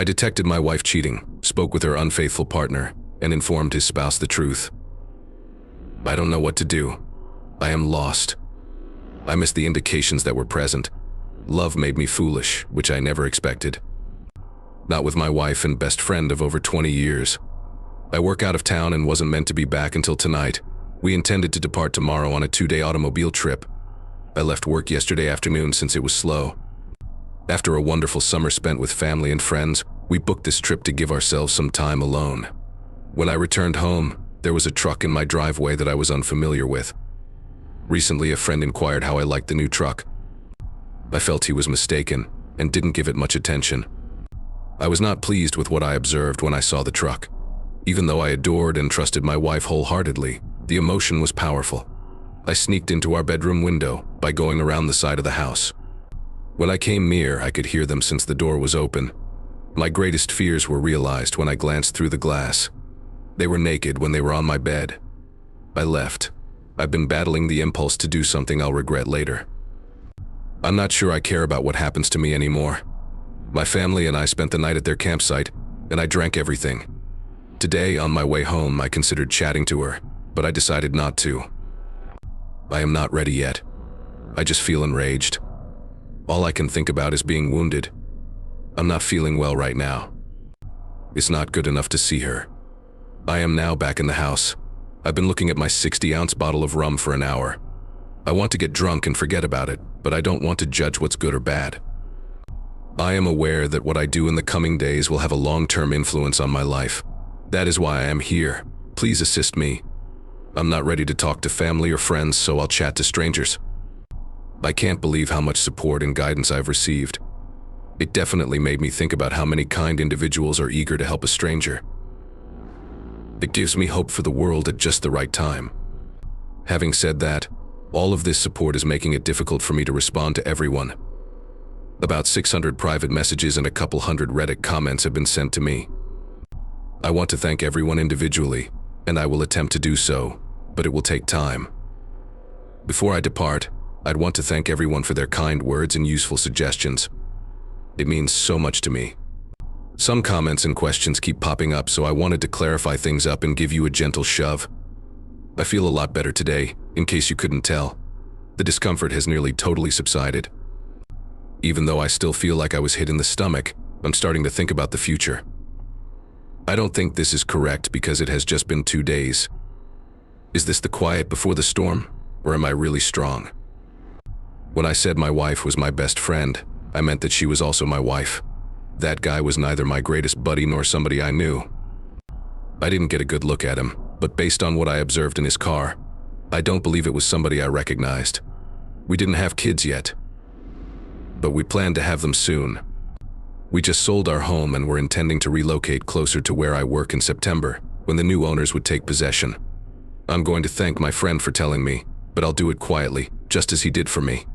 I detected my wife cheating, spoke with her unfaithful partner, and informed his spouse the truth. I don't know what to do. I am lost. I missed the indications that were present. Love made me foolish, which I never expected. Not with my wife and best friend of over 20 years. I work out of town and wasn't meant to be back until tonight. We intended to depart tomorrow on a 2-day automobile trip. I left work yesterday afternoon since it was slow. After a wonderful summer spent with family and friends, we booked this trip to give ourselves some time alone. When I returned home, there was a truck in my driveway that I was unfamiliar with. Recently, a friend inquired how I liked the new truck. I felt he was mistaken and didn't give it much attention. I was not pleased with what I observed when I saw the truck. Even though I adored and trusted my wife wholeheartedly, the emotion was powerful. I sneaked into our bedroom window by going around the side of the house. When I came near, I could hear them since the door was open. My greatest fears were realized when I glanced through the glass. They were naked when they were on my bed. I left. I've been battling the impulse to do something I'll regret later. I'm not sure I care about what happens to me anymore. My family and I spent the night at their campsite, and I drank everything. Today, on my way home, I considered chatting to her, but I decided not to. I am not ready yet. I just feel enraged. All I can think about is being wounded. I'm not feeling well right now. It's not good enough to see her. I am now back in the house. I've been looking at my 60-ounce bottle of rum for an hour. I want to get drunk and forget about it, but I don't want to judge what's good or bad. I am aware that what I do in the coming days will have a long-term influence on my life. That is why I am here. Please assist me. I'm not ready to talk to family or friends, so I'll chat to strangers. I can't believe how much support and guidance I've received. It definitely made me think about how many kind individuals are eager to help a stranger. It gives me hope for the world at just the right time. Having said that, all of this support is making it difficult for me to respond to everyone. About 600 private messages and a couple hundred Reddit comments have been sent to me. I want to thank everyone individually, and I will attempt to do so, but it will take time. Before I depart, I'd want to thank everyone for their kind words and useful suggestions. It means so much to me. Some comments and questions keep popping up, so I wanted to clarify things up and give you a gentle shove. I feel a lot better today, in case you couldn't tell. The discomfort has nearly totally subsided. Even though I still feel like I was hit in the stomach, I'm starting to think about the future. I don't think this is correct because it has just been 2 days. Is this the quiet before the storm, or am I really strong? When I said my wife was my best friend, I meant that she was also my wife. That guy was neither my greatest buddy nor somebody I knew. I didn't get a good look at him, but based on what I observed in his car, I don't believe it was somebody I recognized. We didn't have kids yet, but we planned to have them soon. We just sold our home and were intending to relocate closer to where I work in September, when the new owners would take possession. I'm going to thank my friend for telling me, but I'll do it quietly, just as he did for me.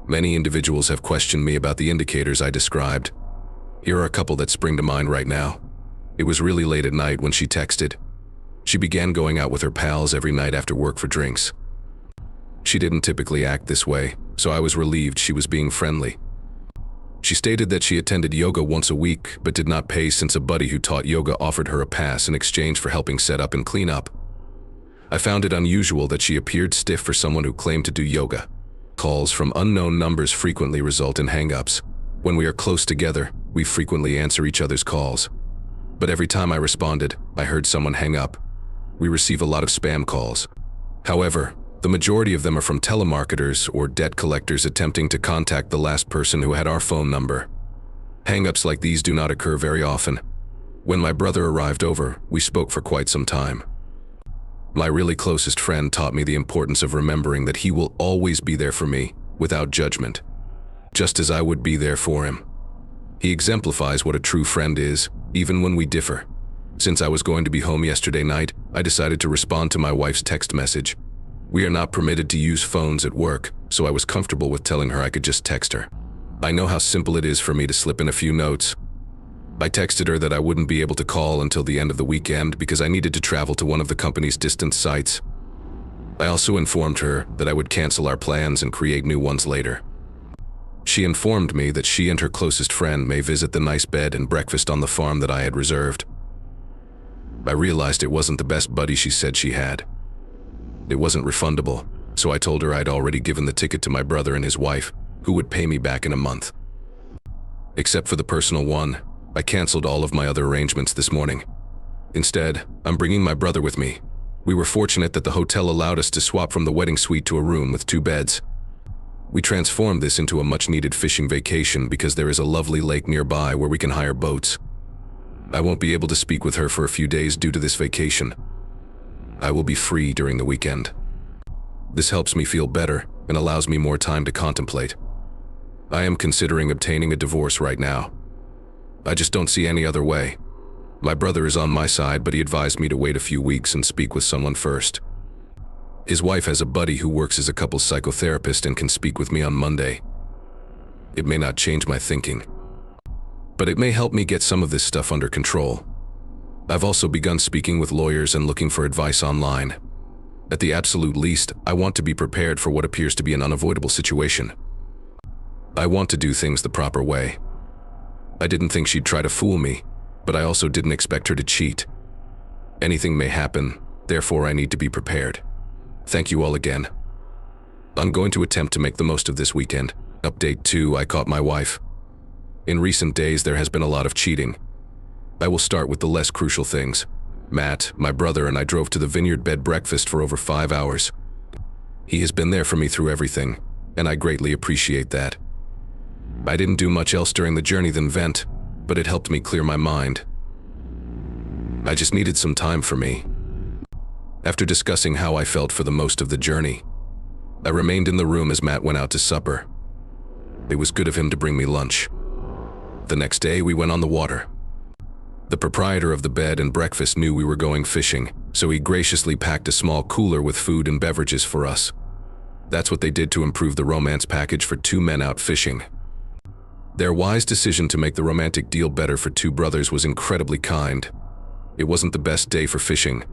Many individuals have questioned me about the indicators I described. Here are a couple that spring to mind right now. It was really late at night when she texted. She began going out with her pals every night after work for drinks. She didn't typically act this way, so I was relieved she was being friendly. She stated that she attended yoga once a week, but did not pay since a buddy who taught yoga offered her a pass in exchange for helping set up and clean up. I found it unusual that she appeared stiff for someone who claimed to do yoga. Calls from unknown numbers frequently result in hang-ups. When we are close together, we frequently answer each other's calls. But every time I responded, I heard someone hang up. We receive a lot of spam calls. However, the majority of them are from telemarketers or debt collectors attempting to contact the last person who had our phone number. Hang-ups like these do not occur very often. When my brother arrived over, we spoke for quite some time. My really closest friend taught me the importance of remembering that he will always be there for me, without judgment, just as I would be there for him. He exemplifies what a true friend is, even when we differ. Since I was going to be home yesterday night, I decided to respond to my wife's text message. We are not permitted to use phones at work, so I was comfortable with telling her I could just text her. I know how simple it is for me to slip in a few notes. I texted her that I wouldn't be able to call until the end of the weekend because I needed to travel to one of the company's distant sites. I also informed her that I would cancel our plans and create new ones later. She informed me that she and her closest friend may visit the nice bed and breakfast on the farm that I had reserved. I realized it wasn't the best buddy she said she had. It wasn't refundable, so I told her I'd already given the ticket to my brother and his wife, who would pay me back in a month. Except for the personal one, I canceled all of my other arrangements this morning. Instead, I'm bringing my brother with me. We were fortunate that the hotel allowed us to swap from the wedding suite to a room with 2 beds. We transformed this into a much-needed fishing vacation because there is a lovely lake nearby where we can hire boats. I won't be able to speak with her for a few days due to this vacation. I will be free during the weekend. This helps me feel better and allows me more time to contemplate. I am considering obtaining a divorce right now. I just don't see any other way. My brother is on my side, but he advised me to wait a few weeks and speak with someone first. His wife has a buddy who works as a couples psychotherapist and can speak with me on Monday. It may not change my thinking, but it may help me get some of this stuff under control. I've also begun speaking with lawyers and looking for advice online. At the absolute least, I want to be prepared for what appears to be an unavoidable situation. I want to do things the proper way. I didn't think she'd try to fool me, but I also didn't expect her to cheat. Anything may happen, therefore I need to be prepared. Thank you all again. I'm going to attempt to make the most of this weekend. Update 2: I caught my wife. In recent days, there has been a lot of cheating. I will start with the less crucial things. Matt, my brother, and I drove to the vineyard bed breakfast for over 5 hours. He has been there for me through everything, and I greatly appreciate that. I didn't do much else during the journey than vent, but it helped me clear my mind. I just needed some time for me. After discussing how I felt for the most of the journey, I remained in the room as Matt went out to supper. It was good of him to bring me lunch. The next day, we went on the water. The proprietor of the bed and breakfast knew we were going fishing, so he graciously packed a small cooler with food and beverages for us. That's what they did to improve the romance package for 2 men out fishing. Their wise decision to make the romantic deal better for 2 brothers was incredibly kind. It wasn't the best day for fishing.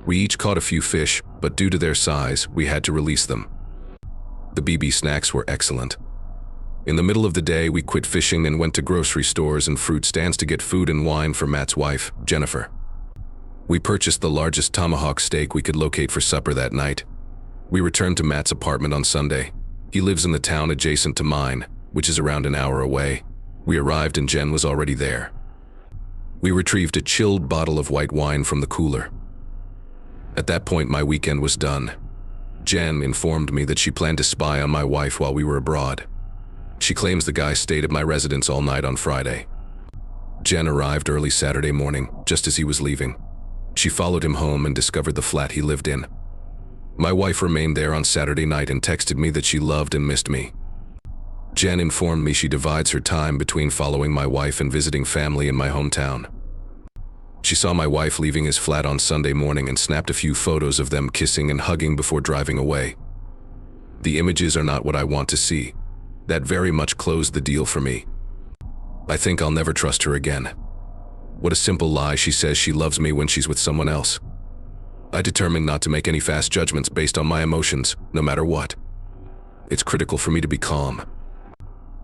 We each caught a few fish, but due to their size, we had to release them. The BB snacks were excellent. In the middle of the day, we quit fishing and went to grocery stores and fruit stands to get food and wine for Matt's wife, Jennifer. We purchased the largest tomahawk steak we could locate for supper that night. We returned to Matt's apartment on Sunday. He lives in the town adjacent to mine, which is around an hour away. We arrived and Jen was already there. We retrieved a chilled bottle of white wine from the cooler. At that point, my weekend was done. Jen informed me that she planned to spy on my wife while we were abroad. She claims the guy stayed at my residence all night on Friday. Jen arrived early Saturday morning, just as he was leaving. She followed him home and discovered the flat he lived in. My wife remained there on Saturday night and texted me that she loved and missed me. Jen informed me she divides her time between following my wife and visiting family in my hometown. She saw my wife leaving his flat on Sunday morning and snapped a few photos of them kissing and hugging before driving away. The images are not what I want to see. That very much closed the deal for me. I think I'll never trust her again. What a simple lie. She says she loves me when she's with someone else. I determined not to make any fast judgments based on my emotions, no matter what. It's critical for me to be calm.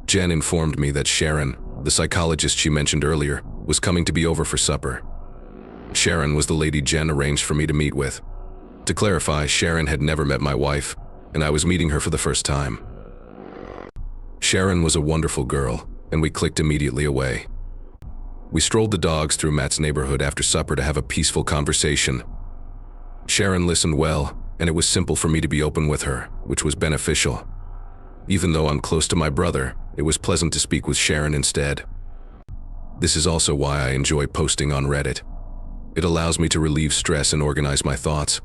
Jen informed me that Sharon, the psychologist she mentioned earlier, was coming to be over for supper. Sharon was the lady Jen arranged for me to meet with. To clarify, Sharon had never met my wife, and I was meeting her for the first time. Sharon was a wonderful girl, and we clicked immediately away. We strolled the dogs through Matt's neighborhood after supper to have a peaceful conversation. Sharon listened well, and it was simple for me to be open with her, which was beneficial. Even though I'm close to my brother, it was pleasant to speak with Sharon instead. This is also why I enjoy posting on Reddit. It allows me to relieve stress and organize my thoughts.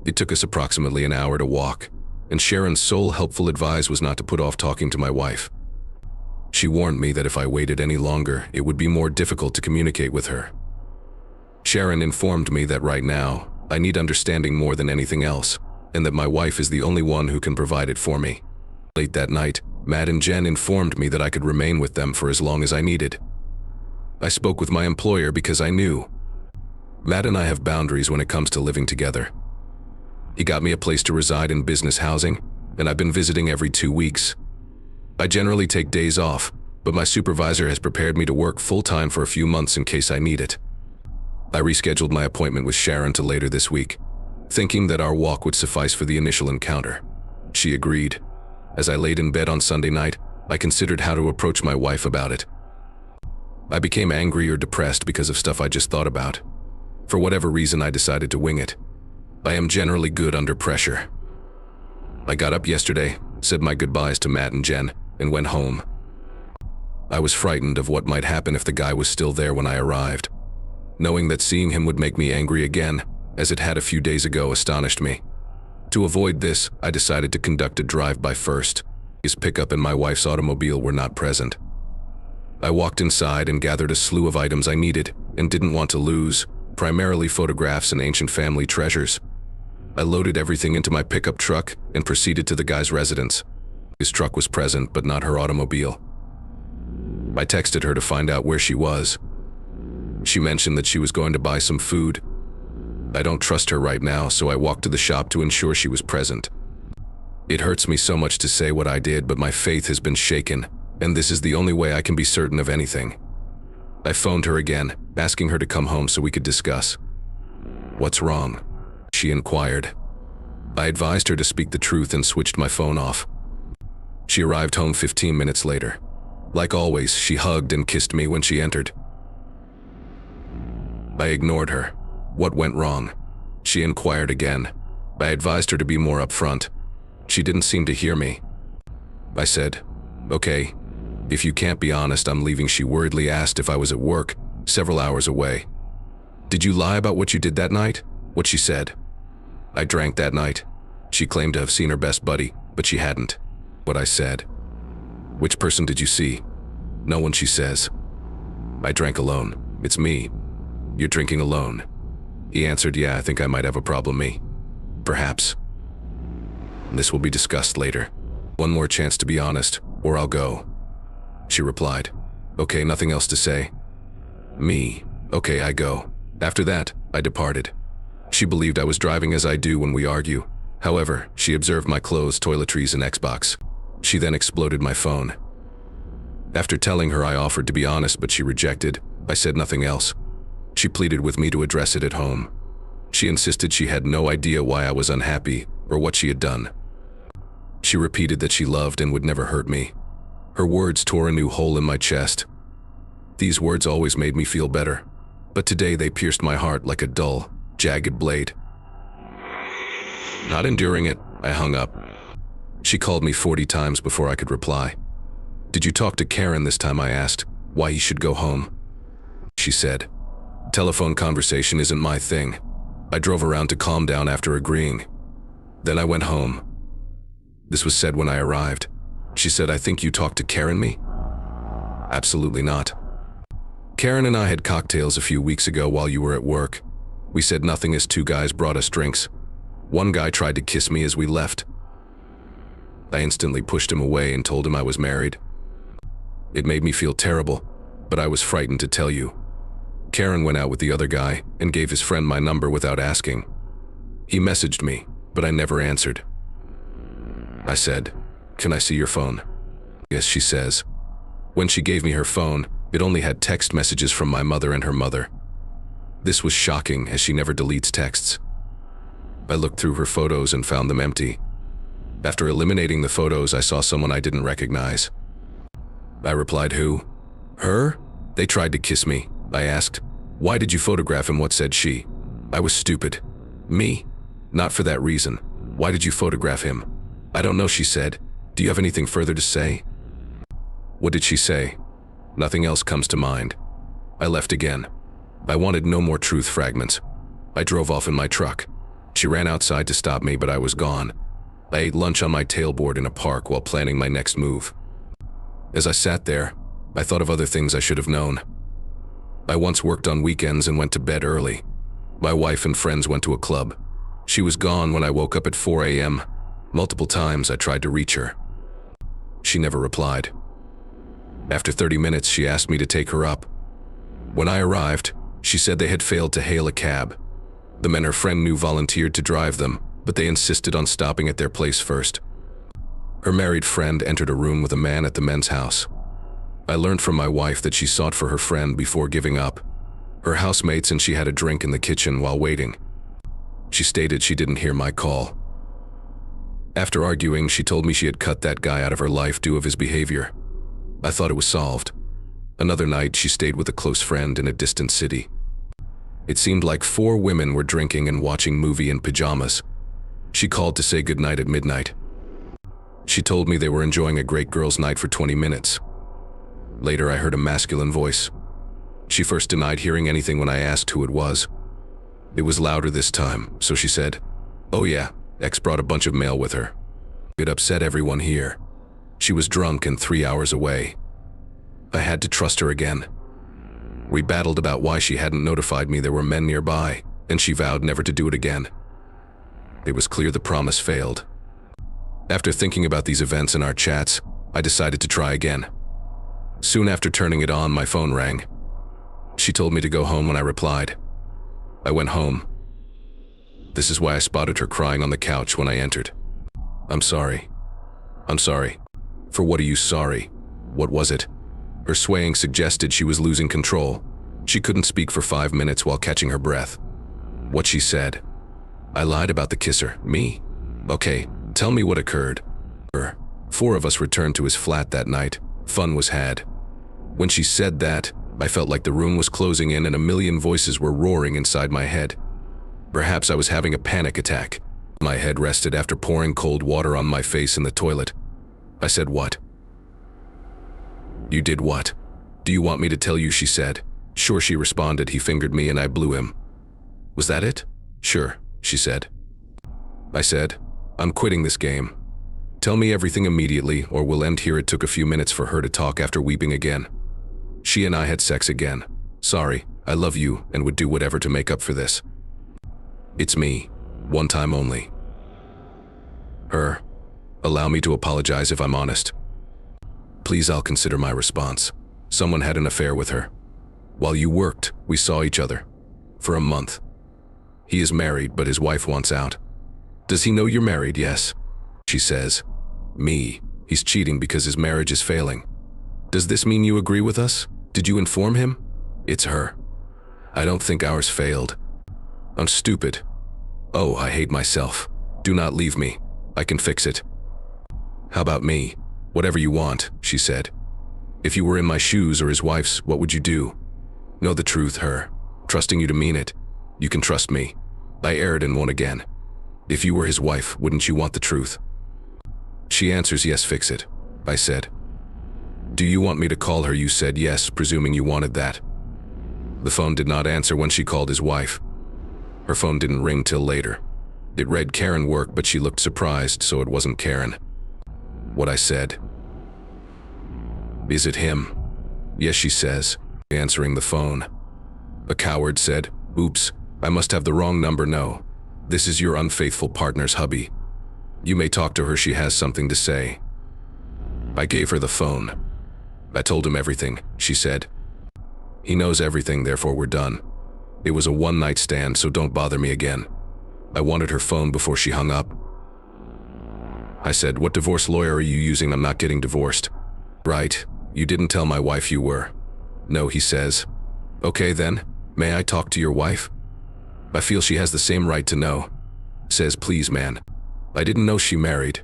It took us approximately an hour to walk, and Sharon's sole helpful advice was not to put off talking to my wife. She warned me that if I waited any longer, it would be more difficult to communicate with her. Sharon informed me that right now, I need understanding more than anything else, and that my wife is the only one who can provide it for me. Late that night, Matt and Jen informed me that I could remain with them for as long as I needed. I spoke with my employer because I knew. Matt and I have boundaries when it comes to living together. He got me a place to reside in business housing, and I've been visiting every 2 weeks. I generally take days off, but my supervisor has prepared me to work full-time for a few months in case I need it. I rescheduled my appointment with Sharon to later this week, thinking that our walk would suffice for the initial encounter. She agreed. As I laid in bed on Sunday night, I considered how to approach my wife about it. I became angry or depressed because of stuff I just thought about. For whatever reason, I decided to wing it. I am generally good under pressure. I got up yesterday, said my goodbyes to Matt and Jen, and went home. I was frightened of what might happen if the guy was still there when I arrived. Knowing that seeing him would make me angry again, as it had a few days ago, astonished me. To avoid this, I decided to conduct a drive-by first. His pickup and my wife's automobile were not present. I walked inside and gathered a slew of items I needed and didn't want to lose, primarily photographs and ancient family treasures. I loaded everything into my pickup truck and proceeded to the guy's residence. His truck was present, but not her automobile. I texted her to find out where she was. She mentioned that she was going to buy some food. I don't trust her right now, so I walked to the shop to ensure she was present. It hurts me so much to say what I did, but my faith has been shaken, and this is the only way I can be certain of anything. I phoned her again, asking her to come home so we could discuss. "What's wrong?" she inquired. I advised her to speak the truth and switched my phone off. She arrived home 15 minutes later. Like always, she hugged and kissed me when she entered. I ignored her. "What went wrong?" she inquired again. I advised her to be more upfront. She didn't seem to hear me. I said, "Okay, if you can't be honest, I'm leaving." She worriedly asked if I was at work, several hours away. "Did you lie about what you did that night?" What she said. "I drank that night." She claimed to have seen her best buddy, but she hadn't. What I said. "Which person did you see?" "No one," she says. "I drank alone. It's me." "You're drinking alone?" He answered, "Yeah, I think I might have a problem, me." "Perhaps. This will be discussed later. One more chance to be honest, or I'll go." She replied, "Okay, nothing else to say?" Me. "Okay, I go." After that, I departed. She believed I was driving as I do when we argue. However, she observed my clothes, toiletries, and Xbox. She then exploded my phone. After telling her I offered to be honest, but she rejected, I said nothing else. She pleaded with me to address it at home. She insisted she had no idea why I was unhappy or what she had done. She repeated that she loved and would never hurt me. Her words tore a new hole in my chest. These words always made me feel better, but today they pierced my heart like a dull, jagged blade. Not enduring it, I hung up. She called me 40 times before I could reply. "Did you talk to Karen this time?" I asked, why he should go home. She said, "Telephone conversation isn't my thing." I drove around to calm down after agreeing. Then I went home. This was said when I arrived. She said, "I think you talked to Karen, me?" "Absolutely not. Karen and I had cocktails a few weeks ago while you were at work. We said nothing as two guys brought us drinks. One guy tried to kiss me as we left. I instantly pushed him away and told him I was married. It made me feel terrible, but I was frightened to tell you. Karen went out with the other guy and gave his friend my number without asking. He messaged me, but I never answered. I said, "Can I see your phone?" "Yes," she says. When she gave me her phone, it only had text messages from my mother and her mother. This was shocking, as she never deletes texts. I looked through her photos and found them empty. After eliminating the photos, I saw someone I didn't recognize. I replied, "Who?" "Her? They tried to kiss me." I asked, "Why did you photograph him?" What said she? I was stupid. Me? Not for that reason. Why did you photograph him? I don't know, she said. Do you have anything further to say? What did she say? Nothing else comes to mind. I left again. I wanted no more truth fragments. I drove off in my truck. She ran outside to stop me, but I was gone. I ate lunch on my tailboard in a park while planning my next move. As I sat there, I thought of other things I should have known. I once worked on weekends and went to bed early. My wife and friends went to a club. She was gone when I woke up at 4 a.m. Multiple times I tried to reach her. She never replied. After 30 minutes, she asked me to take her up. When I arrived, she said they had failed to hail a cab. The men her friend knew volunteered to drive them, but they insisted on stopping at their place first. Her married friend entered a room with a man at the men's house. I learned from my wife that she sought for her friend before giving up. Her housemates and she had a drink in the kitchen while waiting. She stated she didn't hear my call. After arguing, she told me she had cut that guy out of her life due to his behavior. I thought it was solved. Another night, she stayed with a close friend in a distant city. It seemed like 4 women were drinking and watching movie in pajamas. She called to say goodnight at midnight. She told me they were enjoying a great girls' night for 20 minutes. Later, I heard a masculine voice. She first denied hearing anything when I asked who it was. It was louder this time, so she said, "Oh yeah, X brought a bunch of mail with her." It upset everyone here. She was drunk and 3 hours away. I had to trust her again. We battled about why she hadn't notified me there were men nearby, and she vowed never to do it again. It was clear the promise failed. After thinking about these events in our chats, I decided to try again. Soon after turning it on, my phone rang. She told me to go home when I replied. I went home. This is why I spotted her crying on the couch when I entered. "I'm sorry. I'm sorry." "For what are you sorry? What was it?" Her swaying suggested she was losing control. She couldn't speak for 5 minutes while catching her breath. What she said. "I lied about the kisser." "Me? Okay, tell me what occurred." 4 of us returned to his flat that night. Fun was had. When she said that, I felt like the room was closing in and a million voices were roaring inside my head. Perhaps I was having a panic attack. My head rested after pouring cold water on my face in the toilet. I said, "What?" "You did what? Do you want me to tell you?" she said. "Sure," she responded. "He fingered me and I blew him." "Was that it?" "Sure," she said. I said, "I'm quitting this game. Tell me everything immediately or we'll end here." It took a few minutes for her to talk after weeping again. She and I had sex again. "Sorry, I love you and would do whatever to make up for this. It's me, one time only." Her, "Allow me to apologize if I'm honest. Please, I'll consider my response. Someone had an affair with her. While you worked, we saw each other. For a month. He is married, but his wife wants out." "Does he know you're married?" "Yes." She says, "Me, he's cheating because his marriage is failing." "Does this mean you agree with us? Did you inform him?" It's her. "I don't think ours failed." "I'm stupid." "Oh, I hate myself. Do not leave me. I can fix it." "How about me? Whatever you want," she said. "If you were in my shoes or his wife's, what would you do?" "Know the truth." Her, "Trusting you to mean it. You can trust me." I erred and won again. "If you were his wife, wouldn't you want the truth?" She answers, "Yes, fix it." I said, "Do you want me to call her?" You said yes, presuming you wanted that. The phone did not answer when she called his wife. Her phone didn't ring till later. It read Karen work, but she looked surprised, so it wasn't Karen. What I said. "Is it him?" "Yes," she says, answering the phone. A coward said, "Oops, I must have the wrong number." "No, this is your unfaithful partner's hubby. You may talk to her, she has something to say." I gave her the phone. "I told him everything," she said. "He knows everything, therefore we're done. It was a one-night stand, so don't bother me again." I wanted her phone before she hung up. I said, "What divorce lawyer are you using? I'm not getting divorced." "Right, you didn't tell my wife you were." "No," he says. "Okay then, may I talk to your wife?" I feel she has the same right to know. Says, "Please, man. I didn't know she married.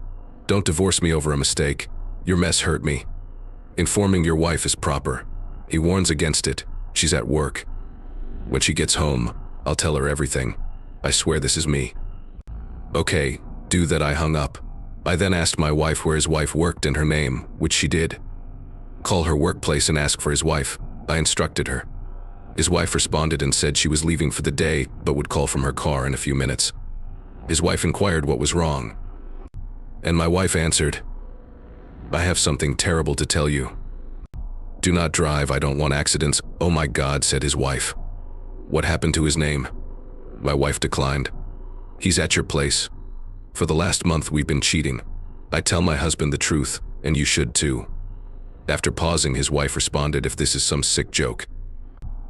Don't divorce me over a mistake. Your mess hurt me. Informing your wife is proper." He warns against it. She's at work. "When she gets home, I'll tell her everything. I swear this is me." "Okay, do that." I hung up. I then asked my wife where his wife worked and her name, which she did. "Call her workplace and ask for his wife," I instructed her. His wife responded and said she was leaving for the day, but would call from her car in a few minutes. His wife inquired what was wrong. And my wife answered, "I have something terrible to tell you. Do not drive, I don't want accidents." "Oh my God," said his wife. "What happened to his name?" My wife declined. "He's at your place. For the last month we've been cheating. I tell my husband the truth, and you should too." After pausing, his wife responded, "If this is some sick joke,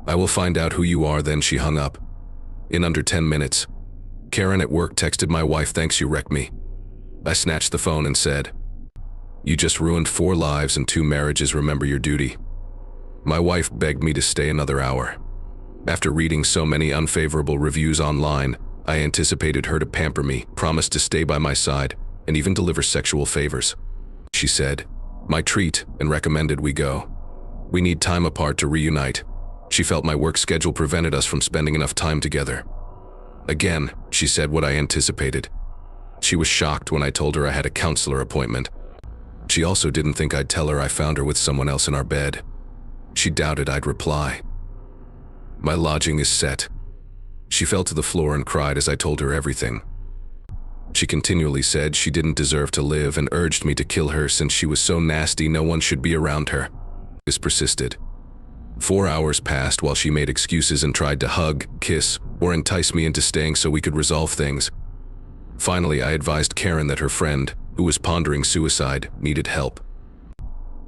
I will find out who you are." Then she hung up. In under 10 minutes, Karen at work texted my wife, "Thanks, you wrecked me." I snatched the phone and said, You just ruined 4 lives and 2 marriages. Remember your duty. My wife begged me to stay another hour. After reading so many unfavorable reviews online, I anticipated her to pamper me, promise to stay by my side, and even deliver sexual favors. She said, "My treat," and recommended we go. We need time apart to reunite. She felt my work schedule prevented us from spending enough time together. Again, she said what I anticipated. She was shocked when I told her I had a counselor appointment. She also didn't think I'd tell her I found her with someone else in our bed. She doubted I'd reply. My lodging is set. She fell to the floor and cried as I told her everything. She continually said she didn't deserve to live and urged me to kill her since she was so nasty no one should be around her. This persisted. 4 hours passed while she made excuses and tried to hug, kiss, or entice me into staying so we could resolve things. Finally, I advised Karen that her friend, who was pondering suicide, needed help.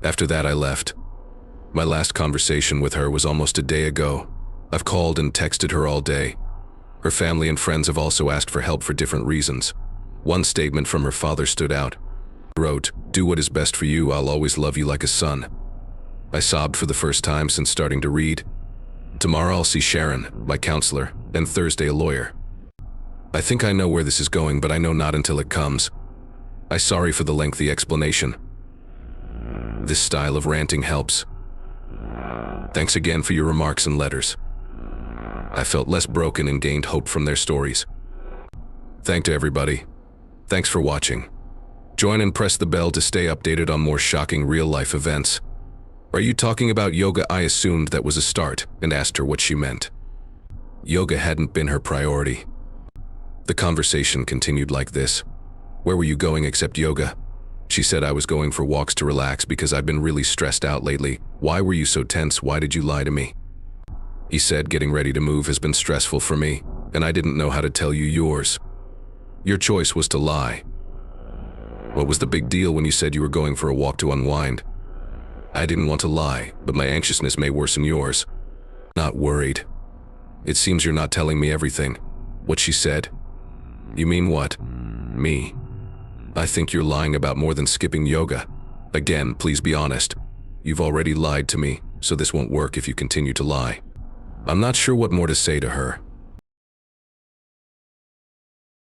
After that, I left. My last conversation with her was almost a day ago. I've called and texted her all day. Her family and friends have also asked for help for different reasons. One statement from her father stood out. He wrote, "Do what is best for you, I'll always love you like a son." I sobbed for the first time since starting to read. Tomorrow I'll see Sharon, my counselor, and Thursday a lawyer. I think I know where this is going, but I know not until it comes. I'm sorry for the lengthy explanation. This style of ranting helps. Thanks again for your remarks and letters. I felt less broken and gained hope from their stories. Thank to everybody. Thanks for watching. Join and press the bell to stay updated on more shocking real-life events. Are you talking about yoga? I assumed that was a start and asked her what she meant. Yoga hadn't been her priority. The conversation continued like this. Where were you going except yoga? She said I was going for walks to relax because I've been really stressed out lately. Why were you so tense? Why did you lie to me? He said getting ready to move has been stressful for me, and I didn't know how to tell you yours. Your choice was to lie. What was the big deal when you said you were going for a walk to unwind? I didn't want to lie, but my anxiousness may worsen yours. Not worried. It seems you're not telling me everything. What she said? You mean what? Me. I think you're lying about more than skipping yoga. Again, please be honest. You've already lied to me, so this won't work if you continue to lie. I'm not sure what more to say to her.